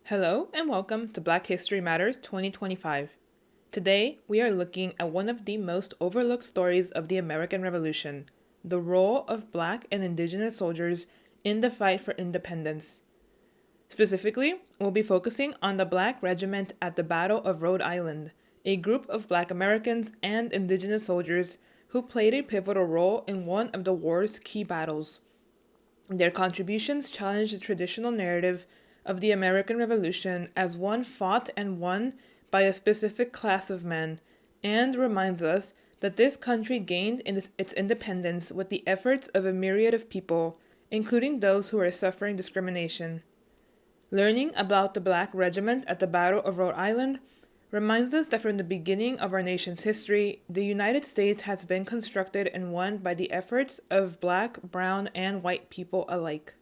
Hello and welcome to Black History Matters 2025. Today, we are looking at one of the most overlooked stories of the American Revolution, the role of Black and Indigenous soldiers in the fight for independence. Specifically, we'll be focusing on the Black Regiment at the Battle of Rhode Island, a group of Black Americans and Indigenous soldiers who played a pivotal role in one of the war's key battles. Their contributions challenge the traditional narrative of the American Revolution as one fought and won by a specific class of men, and reminds us that this country gained its independence with the efforts of a myriad of people, including those who are suffering discrimination. Learning about the Black Regiment at the Battle of Rhode Island reminds us that from the beginning of our nation's history, the United States has been constructed and won by the efforts of Black, brown, and white people alike.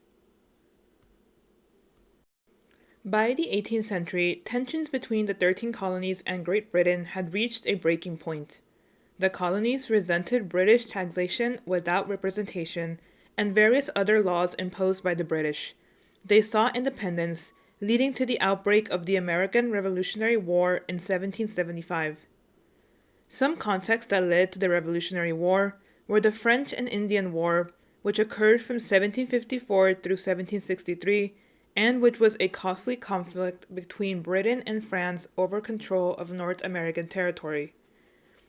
By the 18th century, tensions between the 13 colonies and Great Britain had reached a breaking point. The colonies resented British taxation without representation and various other laws imposed by the British. They sought independence, leading to the outbreak of the American Revolutionary War in 1775. Some contexts that led to the Revolutionary War were the French and Indian War, which occurred from 1754 through 1763, and which was a costly conflict between Britain and France over control of North American territory.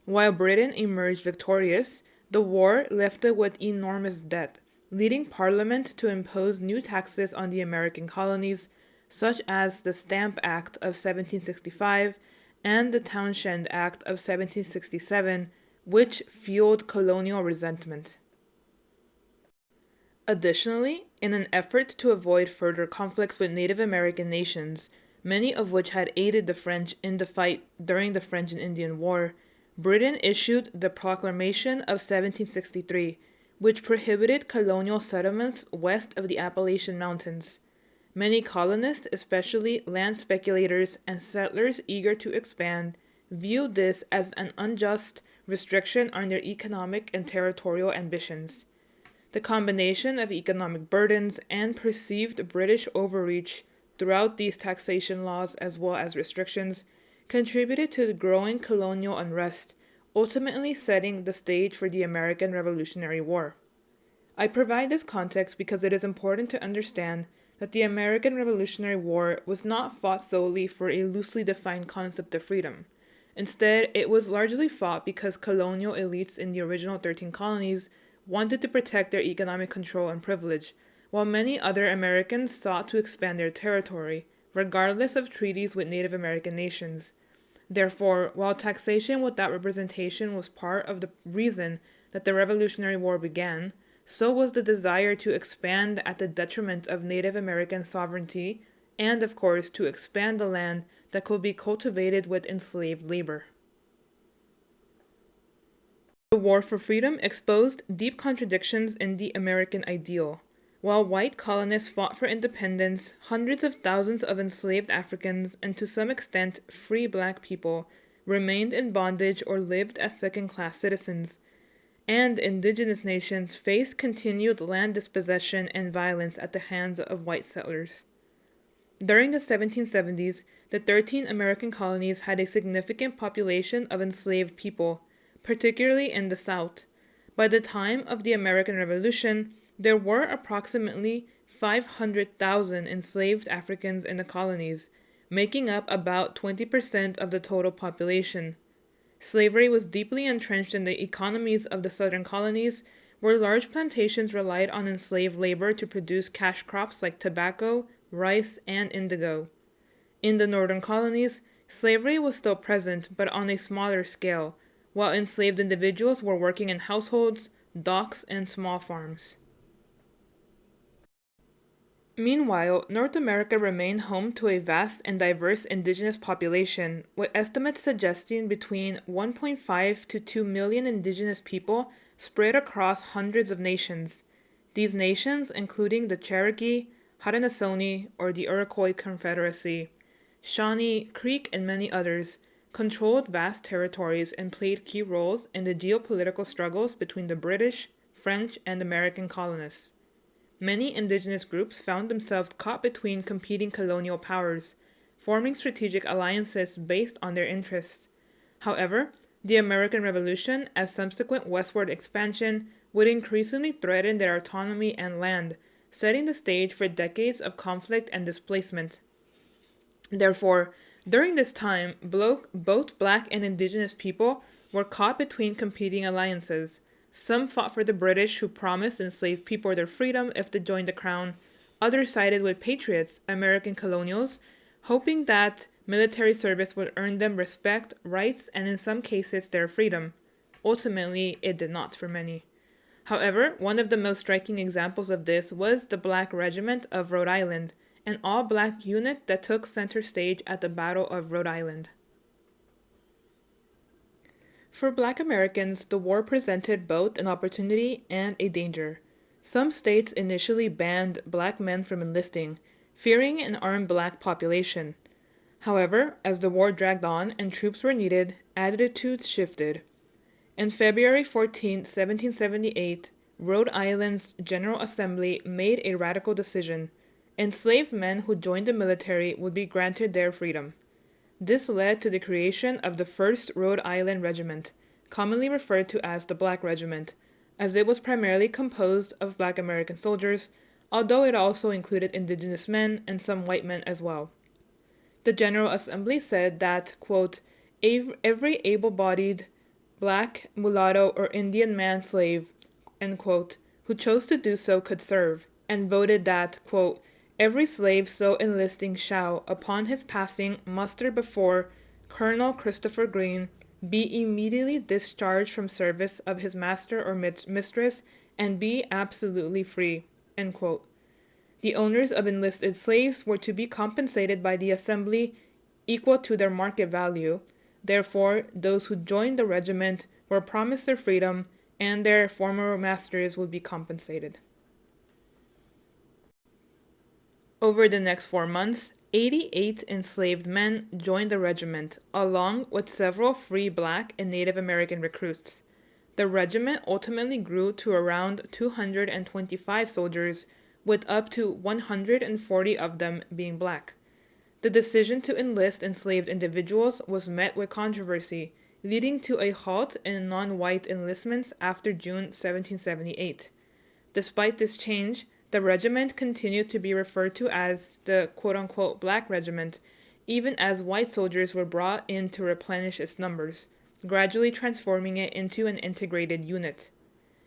While Britain emerged victorious, the war left it with enormous debt, leading Parliament to impose new taxes on the American colonies, such as the Stamp Act of 1765 and the Townshend Act of 1767, which fueled colonial resentment. Additionally, in an effort to avoid further conflicts with Native American nations, many of which had aided the French in the fight during the French and Indian War, Britain issued the Proclamation of 1763, which prohibited colonial settlements west of the Appalachian Mountains. Many colonists, especially land speculators and settlers eager to expand, viewed this as an unjust restriction on their economic and territorial ambitions. The combination of economic burdens and perceived British overreach throughout these taxation laws as well as restrictions contributed to the growing colonial unrest, ultimately setting the stage for the American Revolutionary War. I provide this context because it is important to understand that the American Revolutionary War was not fought solely for a loosely defined concept of freedom. Instead, it was largely fought because colonial elites in the original 13 colonies wanted to protect their economic control and privilege, while many other Americans sought to expand their territory, regardless of treaties with Native American nations. Therefore, while taxation without representation was part of the reason that the Revolutionary War began, so was the desire to expand at the detriment of Native American sovereignty, and of course to expand the land that could be cultivated with enslaved labor. The War for Freedom exposed deep contradictions in the American ideal. While white colonists fought for independence, hundreds of thousands of enslaved Africans, and to some extent free Black people, remained in bondage or lived as second-class citizens, and indigenous nations faced continued land dispossession and violence at the hands of white settlers. During the 1770s, the 13 American colonies had a significant population of enslaved people, particularly in the South. By the time of the American Revolution, there were approximately 500,000 enslaved Africans in the colonies, making up about 20% of the total population. Slavery was deeply entrenched in the economies of the southern colonies, where large plantations relied on enslaved labor to produce cash crops like tobacco, rice, and indigo. In the northern colonies, slavery was still present, but on a smaller scale, while enslaved individuals were working in households, docks, and small farms. Meanwhile, North America remained home to a vast and diverse indigenous population, with estimates suggesting between 1.5 to 2 million indigenous people spread across hundreds of nations. These nations, including the Cherokee, Haudenosaunee, or the Iroquois Confederacy, Shawnee, Creek, and many others, controlled vast territories and played key roles in the geopolitical struggles between the British, French, and American colonists. many indigenous groups found themselves caught between competing colonial powers, forming strategic alliances based on their interests. However, the American Revolution, as subsequent westward expansion, would increasingly threaten their autonomy and land, setting the stage for decades of conflict and displacement. Therefore, during this time, both Black and Indigenous people were caught between competing alliances. Some fought for the British, who promised enslaved people their freedom if they joined the crown. Others sided with patriots, American colonials, hoping that military service would earn them respect, rights, and in some cases their freedom. Ultimately, it did not for many. However, one of the most striking examples of this was the Black Regiment of Rhode Island, an all-black unit that took center stage at the Battle of Rhode Island. For Black Americans, the war presented both an opportunity and a danger. Some states initially banned Black men from enlisting, fearing an armed Black population. However, as the war dragged on and troops were needed, attitudes shifted. On February 14, 1778, Rhode Island's General Assembly made a radical decision. Enslaved men who joined the military would be granted their freedom. This led to the creation of the First Rhode Island Regiment, commonly referred to as the Black Regiment, as it was primarily composed of Black American soldiers, although it also included indigenous men and some white men as well. The General Assembly said that, quote, every able-bodied Black, mulatto, or Indian man-slave, end quote, who chose to do so could serve, and voted that, quote, every slave so enlisting shall, upon his passing muster before Colonel Christopher Green, be immediately discharged from service of his master or mistress, and be absolutely free, end quote. The owners of enlisted slaves were to be compensated by the Assembly equal to their market value. Therefore, those who joined the regiment were promised their freedom, and their former masters would be compensated. Over the next 4 months, 88 enslaved men joined the regiment, along with several free Black and Native American recruits. The regiment ultimately grew to around 225 soldiers, with up to 140 of them being Black. The decision to enlist enslaved individuals was met with controversy, leading to a halt in non-white enlistments after June 1778. Despite this change, the regiment continued to be referred to as the quote-unquote Black Regiment, even as white soldiers were brought in to replenish its numbers, gradually transforming it into an integrated unit.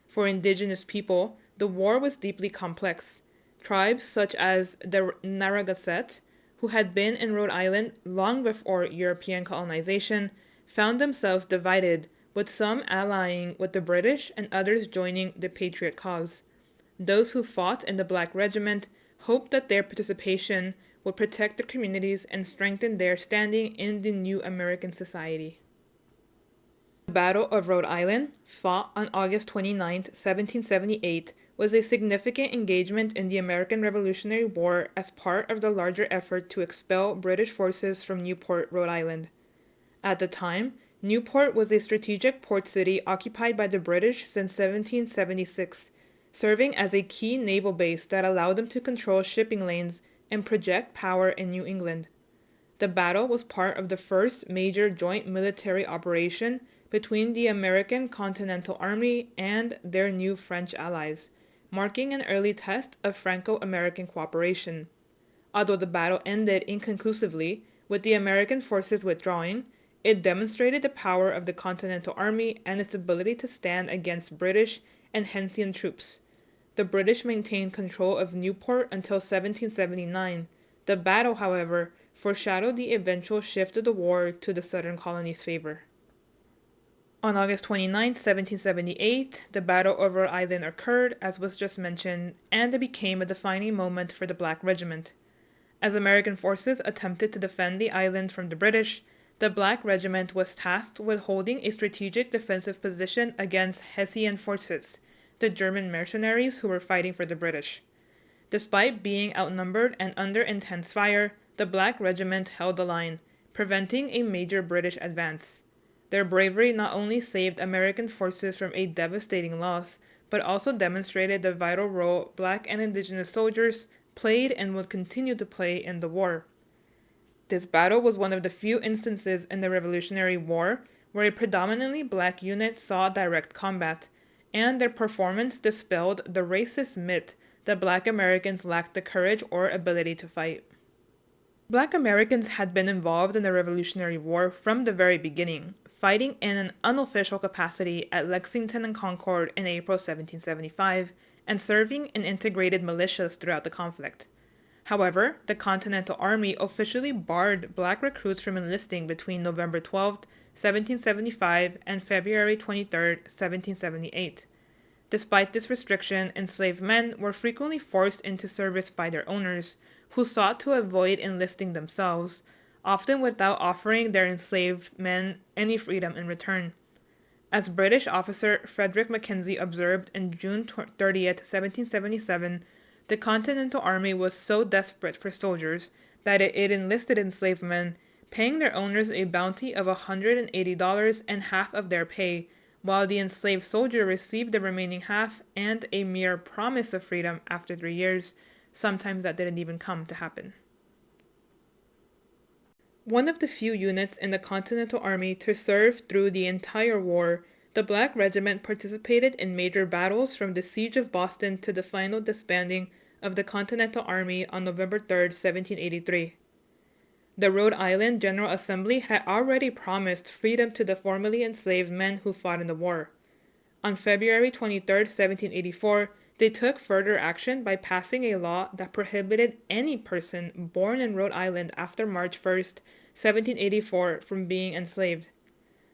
For indigenous people, the war was deeply complex. Tribes such as the Narragansett, who had been in Rhode Island long before European colonization, found themselves divided, with some allying with the British and others joining the Patriot cause. Those who fought in the Black Regiment hoped that their participation would protect their communities and strengthen their standing in the new American society. The Battle of Rhode Island, fought on August 29, 1778, was a significant engagement in the American Revolutionary War as part of the larger effort to expel British forces from Newport, Rhode Island. At the time, Newport was a strategic port city occupied by the British since 1776, serving as a key naval base that allowed them to control shipping lanes and project power in New England. The battle was part of the first major joint military operation between the American Continental Army and their new French allies, marking an early test of Franco-American cooperation. Although the battle ended inconclusively, with the American forces withdrawing, it demonstrated the power of the Continental Army and its ability to stand against British and Hessian troops. The British maintained control of Newport until 1779. The battle, however, foreshadowed the eventual shift of the war to the Southern colonies' favor. On August 29, 1778, the Battle of Rhode Island occurred, as was just mentioned, and it became a defining moment for the Black Regiment. As American forces attempted to defend the island from the British, the Black Regiment was tasked with holding a strategic defensive position against Hessian forces, the German mercenaries who were fighting for the British. Despite being outnumbered and under intense fire, the Black Regiment held the line, preventing a major British advance. Their bravery not only saved American forces from a devastating loss, but also demonstrated the vital role Black and Indigenous soldiers played and would continue to play in the war. This battle was one of the few instances in the Revolutionary War where a predominantly Black unit saw direct combat, and their performance dispelled the racist myth that Black Americans lacked the courage or ability to fight. Black Americans had been involved in the Revolutionary War from the very beginning, fighting in an unofficial capacity at Lexington and Concord in April 1775, and serving in integrated militias throughout the conflict. However, the Continental Army officially barred Black recruits from enlisting between November 12, 1775 and February 23, 1778. Despite this restriction, enslaved men were frequently forced into service by their owners, who sought to avoid enlisting themselves, often without offering their enslaved men any freedom in return. As British officer Frederick Mackenzie observed in June 30th, 1777, the Continental Army was so desperate for soldiers that it enlisted enslaved men, paying their owners a bounty of $180 and half of their pay, while the enslaved soldier received the remaining half and a mere promise of freedom after 3 years. Sometimes that didn't even come to happen. One of the few units in the Continental Army to serve through the entire war, the Black Regiment participated in major battles from the Siege of Boston to the final disbanding of the Continental Army on November 3, 1783. The Rhode Island General Assembly had already promised freedom to the formerly enslaved men who fought in the war. On February 23, 1784, they took further action by passing a law that prohibited any person born in Rhode Island after March 1, 1784, from being enslaved.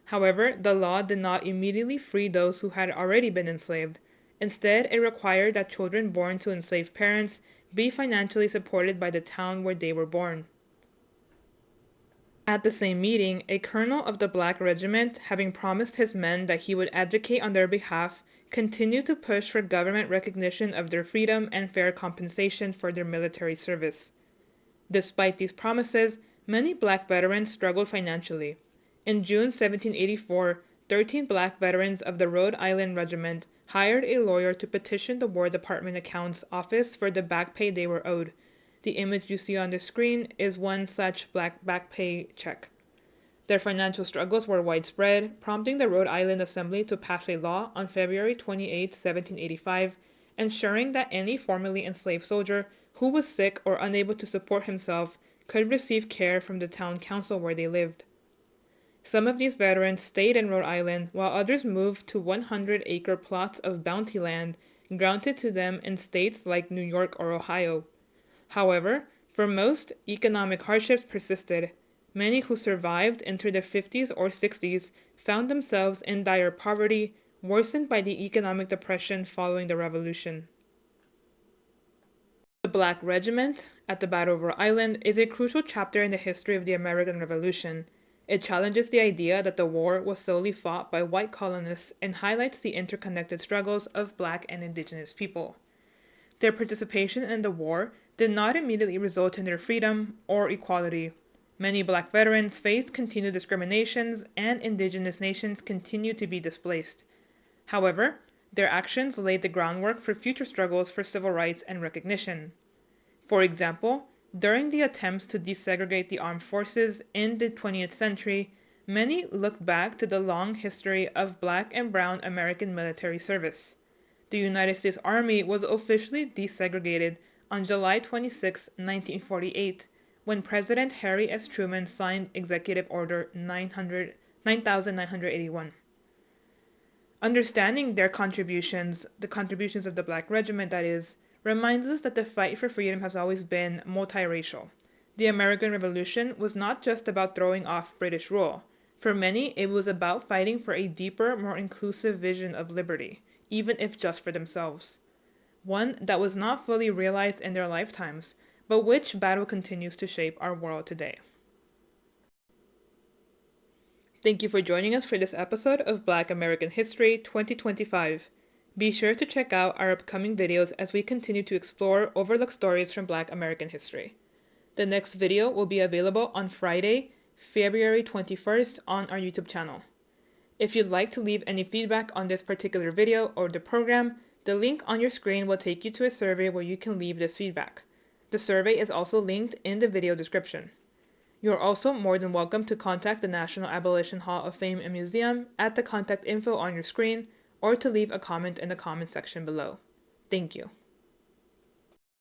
However, the law did not immediately free those who had already been enslaved. Instead, it required that children born to enslaved parents be financially supported by the town where they were born. At the same meeting, a colonel of the Black Regiment, having promised his men that he would advocate on their behalf, continued to push for government recognition of their freedom and fair compensation for their military service. Despite these promises, many Black veterans struggled financially. In June 1784, 13 Black veterans of the Rhode Island Regiment hired a lawyer to petition the War Department Accounts Office for the back pay they were owed. The image you see on the screen is one such Black back pay check. Their financial struggles were widespread, prompting the Rhode Island Assembly to pass a law on February 28, 1785, ensuring that any formerly enslaved soldier who was sick or unable to support himself could receive care from the town council where they lived. Some of these veterans stayed in Rhode Island, while others moved to 100-acre plots of bounty land granted to them in states like New York or Ohio. However, for most, economic hardships persisted. Many who survived into their 50s or 60s found themselves in dire poverty, worsened by the economic depression following the Revolution. The Black Regiment at the Battle of Rhode Island is a crucial chapter in the history of the American Revolution. It challenges the idea that the war was solely fought by white colonists and highlights the interconnected struggles of Black and Indigenous people. Their participation in the war did not immediately result in their freedom or equality. Many Black veterans faced continued discriminations, and Indigenous nations continued to be displaced. However, their actions laid the groundwork for future struggles for civil rights and recognition. For example, during the attempts to desegregate the armed forces in the 20th century, many looked back to the long history of Black and brown American military service. The United States Army was officially desegregated on July 26, 1948, when President Harry S. Truman signed Executive Order 9981. Understanding their contributions, the contributions of the Black Regiment that is, reminds us that the fight for freedom has always been multiracial. The American Revolution was not just about throwing off British rule. For many, it was about fighting for a deeper, more inclusive vision of liberty, even if just for themselves. One that was not fully realized in their lifetimes, but which battle continues to shape our world today. Thank you for joining us for this episode of Black American History 2025. Be sure to check out our upcoming videos as we continue to explore overlooked stories from Black American history. The next video will be available on Friday, February 21st on our YouTube channel. If you'd like to leave any feedback on this particular video or the program, the link on your screen will take you to a survey where you can leave this feedback. The survey is also linked in the video description. You are also more than welcome to contact the National Abolition Hall of Fame and Museum at the contact info on your screen, or to leave a comment in the comment section below. Thank you.